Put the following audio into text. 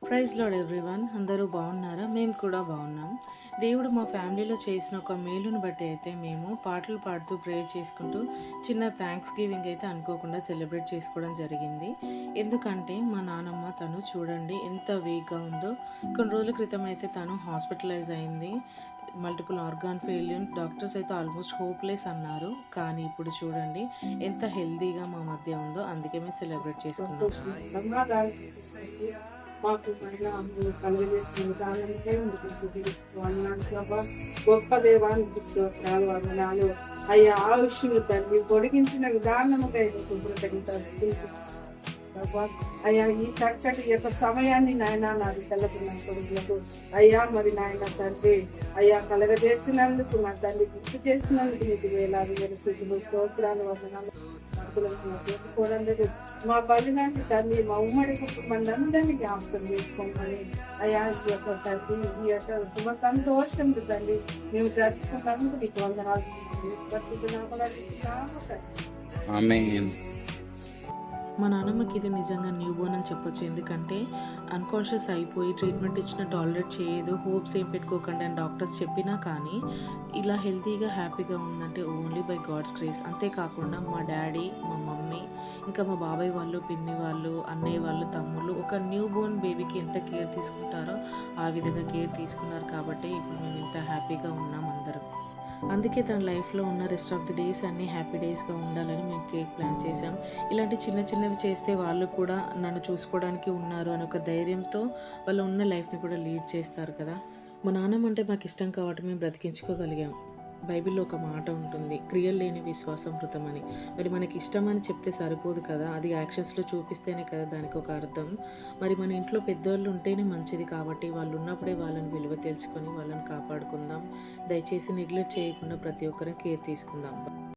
Praise lord everyone, అందరూ బాగున్నారా? మేము కూడా బాగున్నాం. దేవుడు మా ఫ్యామిలీలో చేసిన ఒక మేలును బట్టి అయితే మేము పాటలు పాడుతూ ప్రేయర్ చేసుకుంటూ చిన్న థ్యాంక్స్ గివింగ్ అయితే అనుకోకుండా సెలబ్రేట్ చేసుకోవడం జరిగింది. ఎందుకంటే మా నానమ్మ తను చూడండి ఎంత వీక్గా ఉందో. కొన్ని రోజుల క్రితం అయితే తను హాస్పిటలైజ్ అయింది. మల్టిపుల్ ఆర్గాన్ ఫెయిల్యూర్, డాక్టర్స్ అయితే ఆల్మోస్ట్ హోప్లెస్ అన్నారు. కానీ ఇప్పుడు చూడండి ఎంత హెల్తీగా మా మధ్య ఉందో. అందుకే మేము సెలబ్రేట్ చేసుకున్నాం. మాకు మహిళా అందరూ కలుగజేసిన విధానంటే గొప్ప దేవానికి స్తోత్రాలు, వందనాలు అయ్యా. ఆయుష్ను తండ్రి పొడిగించిన విధానముకై కృతజ్ఞతలు అయ్యా. ఈ చక్కటి యొక్క సమయాన్ని నాయన నాకు తెల్లకున్న కొడుకులకు అయ్యా మరి నాయన తండ్రి అయ్యా కలగజేసినందుకు నా తండ్రి గుర్తు చేసినందుకు మీకు వేలాది వేల స్తోత్రాలు, వందనాలు చెప్పుకోవడానికి మా బలినాన్ని తండ్రి మా ఉమ్మడి కుటుంబాన్ని అందరినీ జ్ఞాపకం చేసుకోమని అయ్యా ఈ యొక్క తండ్రి ఈ యొక్క శుభ సంతోషం తండ్రి మేము జరుపుకున్నందుకు మీకు వందనాలు. మా నాన్నమ్మకి ఇది నిజంగా న్యూ బోర్న్ అని చెప్పొచ్చు. ఎందుకంటే అన్కాన్షియస్ అయిపోయి ట్రీట్మెంట్ ఇచ్చిన టాలరేట్ చేయదు, హోప్స్ ఏం పెట్టుకోకండి అని డాక్టర్స్ చెప్పినా కానీ ఇలా హెల్తీగా హ్యాపీగా ఉందంటే ఓన్లీ బై గాడ్స్ గ్రేస్. అంతేకాకుండా మా డాడీ, మా మమ్మీ, ఇంకా మా బాబాయ్ వాళ్ళు, పిన్ని వాళ్ళు, అన్నయ్య వాళ్ళు, తమ్ముళ్ళు ఒక న్యూ బోర్న్ బేబీకి ఎంత కేర్ తీసుకుంటారో ఆ విధంగా కేర్ తీసుకున్నారు. కాబట్టి ఇప్పుడు మేము ఇంత హ్యాపీగా ఉన్నాం అందరం. అందుకే తన లైఫ్లో ఉన్న రెస్ట్ ఆఫ్ ది డేస్ అన్నీ హ్యాపీ డేస్గా ఉండాలని మేము కేక్ ప్లాన్ చేసాం. ఇలాంటి చిన్న చిన్నవి చేస్తే వాళ్ళు కూడా నన్ను చూసుకోవడానికి ఉన్నారు అని ఒక ధైర్యంతో వాళ్ళు ఉన్న లైఫ్ని కూడా లీడ్ చేస్తారు కదా. మా నాన్నమ్మ అంటే మాకు ఇష్టం కాబట్టి మేము బ్రతికించుకోగలిగాం. బైబిల్లో ఒక మాట ఉంటుంది, క్రియలు లేని విశ్వాసం మృతమని. మరి మనకి ఇష్టమని చెప్తే సరిపోదు కదా, అది యాక్షన్స్లో చూపిస్తేనే కదా దానికి ఒక అర్థం. మరి మన ఇంట్లో పెద్దవాళ్ళు ఉంటేనే మంచిది. కాబట్టి వాళ్ళు ఉన్నప్పుడే వాళ్ళని విలువ తెలుసుకొని వాళ్ళని కాపాడుకుందాం. దయచేసి నెగ్లెక్ట్ చేయకుండా ప్రతి ఒక్కరూ కేర్ తీసుకుందాం.